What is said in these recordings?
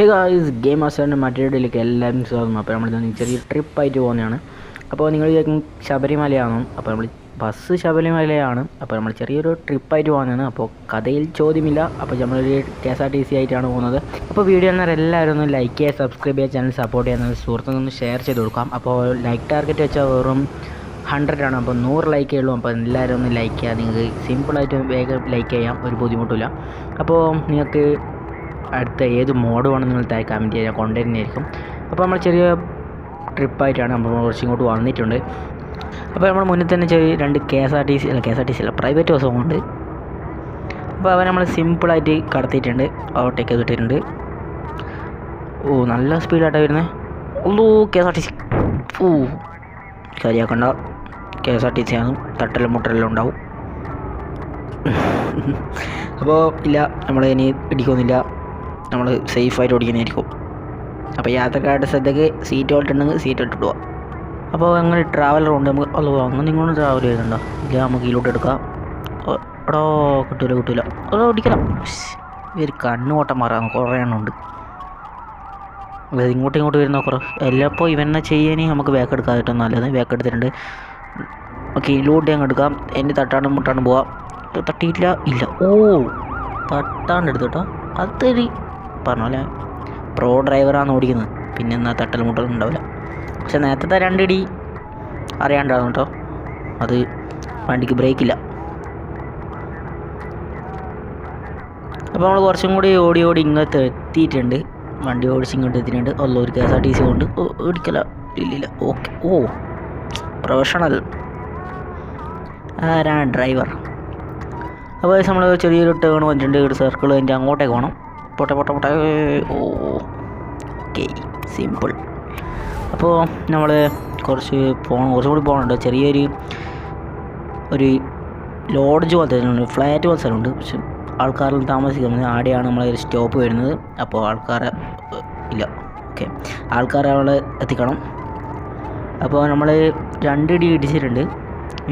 Hey guys, game മാസ്റ്ററിൻ്റെ മറ്റൊരിടയിലേക്ക് എല്ലാവരും സ്വാഗതം. അപ്പോൾ നമ്മൾ ചെറിയൊരു ട്രിപ്പായിട്ട് പോകുന്നതാണ്. അപ്പോൾ നിങ്ങൾ വിചാരിക്കും ശബരിമലയാണോ? അപ്പോൾ നമ്മൾ ബസ് ശബരിമലയാണ്. അപ്പോൾ നമ്മൾ ചെറിയൊരു ട്രിപ്പായിട്ട് പോകുന്നതാണ്. അപ്പോൾ കഥയിൽ ചോദ്യമില്ല. അപ്പോൾ നമ്മളൊരു KSRTC ആയിട്ടാണ് പോകുന്നത്. അപ്പോൾ വീഡിയോ കാണുന്നവർ എല്ലാവരും ഒന്ന് ലൈക്ക് ചെയ്യുക, സബ്സ്ക്രൈബ് ചെയ്യുക, ചാനൽ സപ്പോർട്ട് ചെയ്യുന്നത് സുഹൃത്തുക്കളൊന്ന് ഷെയർ ചെയ്ത് കൊടുക്കാം. അപ്പോൾ ലൈക്ക് ടാർഗറ്റ് വെച്ചാൽ വെറും 100 ആണ്. അപ്പോൾ 100 ലൈക്കേ ഉള്ളൂ. അപ്പോൾ എല്ലാവരും ഒന്ന് ലൈക്ക് ചെയ്യുക. നിങ്ങൾക്ക് സിമ്പിളായിട്ട് വേഗം ലൈക്ക് ചെയ്യാം, ഒരു ബുദ്ധിമുട്ടില്ല. അപ്പോൾ നിങ്ങൾക്ക് അടുത്ത ഏത് മോഡ് വേണം നിങ്ങൾ താഴെ കമൻറ്റ് ചെയ്യാൻ കൊണ്ടുവരുന്നതായിരിക്കും. അപ്പോൾ നമ്മൾ ചെറിയ ട്രിപ്പായിട്ടാണ് നമ്മൾ കുറച്ച് ഇങ്ങോട്ട് വന്നിട്ടുണ്ട്. അപ്പോൾ നമ്മൾ മുന്നിൽ തന്നെ ചെറിയ 2 KSRTC അല്ല പ്രൈവറ്റ് ബസ്സും ഉണ്ട്. അപ്പോൾ അവരെ നമ്മൾ സിമ്പിളായിട്ട് കടത്തിയിട്ടുണ്ട്, ഓവർടേക്ക് കിട്ടിയിട്ടുണ്ട്. ഓ നല്ല സ്പീഡായിട്ടാണ് വരുന്നത്. ഓ KSRTC കാര്യമാക്കണ്ട, KSRTC ആണ്, തട്ടലും മുട്ടലെല്ലാം ഉണ്ടാവും. അപ്പോൾ ഇല്ല, നമ്മൾ ഇനി ഇടിക്കൊന്നുമില്ല, നമ്മൾ സേഫായിട്ട് ഓടിക്കുന്നതായിരിക്കും. അപ്പോൾ യാത്രക്കാരുടെ ശ്രദ്ധയ്ക്ക് സീറ്റ് ബെൽറ്റ് ഉണ്ടെങ്കിൽ സീറ്റ് ബെൽറ്റ് ഇടുക. അപ്പോൾ അങ്ങനെ ട്രാവലറുണ്ട്, നമുക്ക് അങ്ങനെ ഇങ്ങോട്ട് ട്രാവൽ ചെയ്യുന്നുണ്ടോ? ഇല്ല, നമുക്ക് ഇതിലോട്ട് എടുക്കാം. എടോ കിട്ടൂല അതോ ഓടിക്കണം. ഇവർ കണ്ണുകോട്ടം മാറാം, കുറേ എണ്ണമുണ്ട്. ഇങ്ങോട്ട് വരുന്ന കുറേ എല്ലാപ്പോൾ ഇവന്നെ ചെയ്യാൻ നമുക്ക് ബാക്ക് എടുക്കാതിട്ട് നല്ലത്. ബാക്ക് എടുത്തിട്ടുണ്ട്. ഓക്കെ, ഇതിലോട്ട് അങ്ങ് എടുക്കാം. എൻ്റെ തട്ടാണ്ടും മുട്ടാണ്ടും പോവാം. തട്ടിയില്ല, ഇല്ല. ഓ തട്ടാണ്ട് എടുത്തു കേട്ടോ. അതൊരു പറഞ്ഞ പ്രോ ഡ്രൈവറാണ് ഓടിക്കുന്നത്, പിന്നെ എന്നാൽ തട്ടൽ മുട്ടലും ഉണ്ടാവില്ല. പക്ഷെ നേരത്തെ 2 ഇടി അറിയാണ്ടായിരുന്നു കേട്ടോ, അത് വണ്ടിക്ക് ബ്രേക്കില്ല. അപ്പോൾ നമ്മൾ കുറച്ചും കൂടി ഓടി ഇങ്ങോട്ട് എത്തിയിട്ടുണ്ട്. വണ്ടി ഓടിച്ച് ഇങ്ങോട്ട് എത്തിയിട്ടുണ്ട്. ഒരു KSRTC കൊണ്ട് ഓടിക്കല ഇല്ലില്ല. ഓക്കെ, ഓ പ്രൊഫഷണൽ. ആരാണ് ഡ്രൈവർ? അപ്പോൾ നമ്മൾ ചെറിയൊരു ടേൺ വന്നിട്ടുണ്ട്, ഒരു സർക്കിൾ കഴിഞ്ഞിട്ട് അങ്ങോട്ടേക്ക് പോകണം. പോട്ടെ. ഓ ഓക്കെ, സിമ്പിൾ. അപ്പോൾ നമ്മൾ കുറച്ചും കൂടി പോകണുണ്ട്. ചെറിയൊരു ലോഡ്ജ് പോലത്തെ ഫ്ലാറ്റ് പോലത്തെ സ്ഥലമുണ്ട്. പക്ഷെ ആൾക്കാരെല്ലാം താമസിക്കുന്നത് ആടെയാണ് നമ്മളൊരു സ്റ്റോപ്പ് വരുന്നത്. അപ്പോൾ ആൾക്കാരെ ഇല്ല. ഓക്കെ, ആൾക്കാരെ അവിടെ എത്തിക്കണം. അപ്പോൾ നമ്മൾ 2 ഇടി ഇടിച്ചിട്ടുണ്ട്.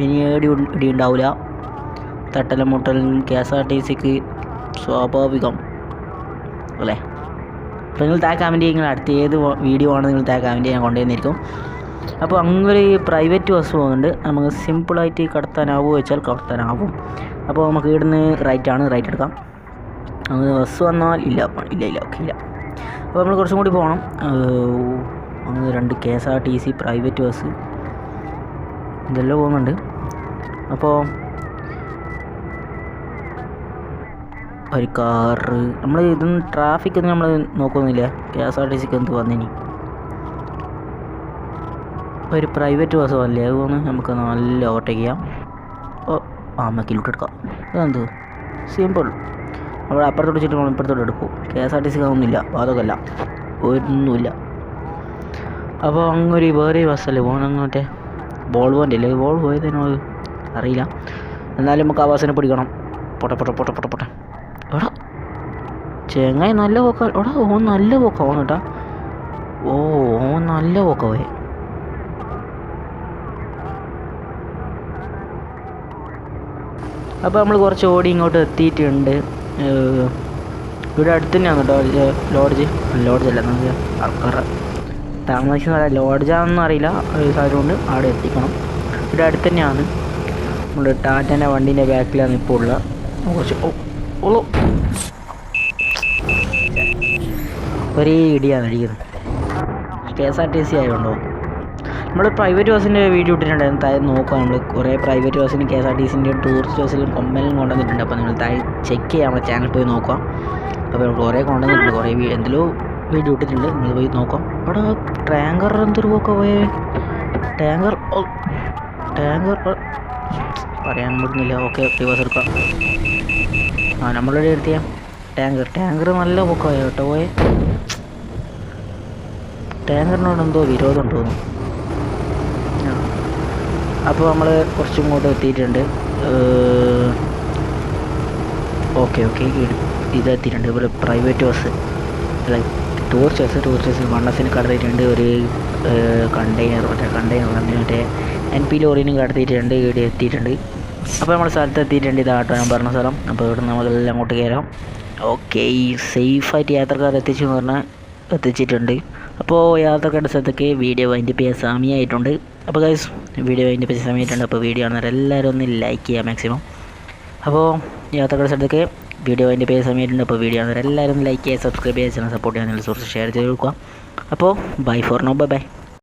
ഇനി ഇടി ഉണ്ടാവില്ല. തട്ടലും മുട്ടലും KSRTCക്ക് സ്വാഭാവികം അല്ലേ? അപ്പോൾ നിങ്ങൾ താഴെ കമൻറ്റ് ചെയ്യുക, അടുത്ത ഏത് വീഡിയോ ആണ് നിങ്ങൾ താഴെ കമൻറ്റ് ചെയ്യാൻ കൊണ്ടുവന്നിരിക്കും. അപ്പോൾ അങ്ങനെ പ്രൈവറ്റ് ബസ് പോകുന്നുണ്ട്. നമുക്ക് സിമ്പിളായിട്ട് കടത്താനാവുമോ വെച്ചാൽ കടത്താനാവും. അപ്പോൾ നമുക്ക് ഇവിടുന്ന് റൈറ്റ് എടുക്കാം. അങ്ങനെ ബസ് വന്നാൽ ഇല്ല. ഓക്കെ, ഇല്ല. അപ്പോൾ നമ്മൾ കുറച്ചും കൂടി പോകണം. അങ്ങനെ 2 KSRTC പ്രൈവറ്റ് ബസ് ഇതെല്ലാം പോകുന്നുണ്ട്. അപ്പോൾ ഒരു കാറ്, നമ്മൾ ഇതൊന്നും ട്രാഫിക്കൊന്നും നമ്മൾ നോക്കുന്നില്ല. KSRTCക്ക് എന്ത് വന്നിനി, ഒരു പ്രൈവറ്റ് ബസ് വന്നില്ലേ, അതുകൊണ്ട് നമുക്ക് നല്ല ഓവർടേക്ക് ചെയ്യാം. അമ്മക്കിലോട്ട് എടുക്കാം. അതെന്ത് സിമ്പിൾ. നമ്മൾ അപ്പുറത്തോട്ട് ചുറ്റും നമ്മൾ ഇപ്പുറത്തോട്ട് എടുക്കും. KSRTCക്ക് ഒന്നുമില്ല, അതൊക്കെയല്ല, ഒന്നുമില്ല. അപ്പോൾ അങ്ങൊരു വേറെ ബസ്സല്ലേ പോകണം, അങ്ങോട്ടെ വോൾവോൻ്റെ അല്ലേ? വോൾവോ ഏതേനോ അറിയില്ല, എന്നാലും നമുക്ക് ആ ബസ്സിനെ പിടിക്കണം. പൊട്ടെ എടാ ചെങ്ങായി നല്ല പോക്ക. എടാ ഓൻ നല്ല പോക്ക ഓൻ കേട്ടാ. ഓൻ നല്ല പോക്ക പോയെ. അപ്പോൾ നമ്മൾ കുറച്ച് ഓടി ഇങ്ങോട്ട് എത്തിയിട്ടുണ്ട്. ഇവിടെ അടുത്ത് തന്നെയാണ് കേട്ടോ ലോഡ്ജല്ല, നമുക്ക് ആൾക്കാരുടെ താമസിക്കുന്ന ലോഡ്ജാണെന്നും അറിയില്ല. ഒരു സാധനമുണ്ട്, അവിടെ എത്തിക്കണം. ഇവിടെ അടുത്ത് തന്നെയാണ്. നമ്മൾ ടാറ്റേൻ്റെ വണ്ടീൻ്റെ ബാക്കിലാണ് ഇപ്പോൾ ഉള്ളത്. കുറച്ച് ഒരേ ഇടിയാണ് അടിക്കുന്നത്. KSRTC ആയതുകൊണ്ടോ? നമ്മൾ പ്രൈവറ്റ് ബസ്സിൻ്റെ വീഡിയോ ഇട്ടിട്ടുണ്ടായിരുന്നു, താഴെ നോക്കാം. നമ്മൾ കുറേ പ്രൈവറ്റ് ബസ്സിന് KSRTCൻ്റെ ടൂറിസ്റ്റ് ബസ്സിലും കൊമ്പലും കൊണ്ടുവന്നിട്ടുണ്ട്. അപ്പോൾ നിങ്ങൾ താഴെ ചെക്ക് ചെയ്യാം, നമ്മുടെ ചാനൽ പോയി നോക്കാം. അപ്പോൾ നമ്മൾ കുറേ കൊണ്ടുവന്നിട്ടുണ്ട്, കുറേ എന്തെല്ലോ വീഡിയോ ഇട്ടിട്ടുണ്ട്, നിങ്ങൾ പോയി നോക്കാം. അവിടെ ടാങ്കർ എന്തൊരു പോക്ക പോയേ. ടാങ്കർ പറയാൻ പറ്റുന്നില്ല. ഓക്കെ, ബസ് എടുക്കാം. നമ്മളുടെ എടുത്തിയാൽ ടാങ്കർ നല്ല പൊക്കമായ കേട്ടോ പോയെ. ടാങ്കറിനോട് എന്തോ വിരോധം തോന്നുന്നു. അപ്പോൾ നമ്മൾ കുറച്ചും ഇങ്ങോട്ട് എത്തിയിട്ടുണ്ട്. ഓക്കെ ഇതെത്തിയിട്ടുണ്ട്. ഇവിടെ പ്രൈവറ്റ് ബസ് അല്ല, ടൂറിസ്റ്റ് ബസ് മണ്ണസിന് കടത്തിയിട്ടുണ്ട്. ഒരു കണ്ടെയ്നർ മറ്റേ NP ലോറിനും കടത്തിയിട്ടുണ്ട്. ഇവിടെ എത്തിയിട്ടുണ്ട്. അപ്പോൾ നമ്മൾ സ്ഥലത്ത് എത്തിയിട്ടുണ്ട്. ഇതാട്ടോ ഞാൻ പറഞ്ഞ സ്ഥലം. അപ്പോൾ ഇവിടെ നമ്മളെല്ലാം അങ്ങോട്ട് കയറാം. ഓക്കെ, സേഫായിട്ട് യാത്രക്കാർ എത്തിച്ചു എന്ന് പറഞ്ഞാൽ എത്തിച്ചിട്ടുണ്ട്. അപ്പോൾ യാത്രക്കാരുടെ സ്ഥലത്തേക്ക് വീഡിയോ വൈൻഡപ്പ് ചെയ്യാൻ സമയമായിട്ടുണ്ട്. അപ്പോൾ ഗൈസ്, വീഡിയോ വൈൻഡപ്പ് ചെയ്യാൻ സമയമായിട്ടുണ്ട്. അപ്പോൾ വീഡിയോ കാണുന്നവരെല്ലാവരും ഒന്ന് ലൈക്ക് ചെയ്യുക മാക്സിമം. അപ്പോൾ യാത്രക്കാരുടെ സ്ഥലത്തേക്ക് വീഡിയോ വൈൻഡപ്പ് ചെയ്യാൻ സമയമായിട്ടുണ്ട്. അപ്പോൾ വീഡിയോ കാണുന്നവരെല്ലാവരും ഒന്ന് ലൈക്ക് ചെയ്യുക, സബ്സ്ക്രൈബ് ചെയ്യുക, ചാനൽ സപ്പോർട്ട് ചെയ്യാൻ, സുഹൃത്ത് ഷെയർ ചെയ്ത് കൊടുക്കുക. അപ്പോൾ ബൈ ഫോർ നോ, ബൈ.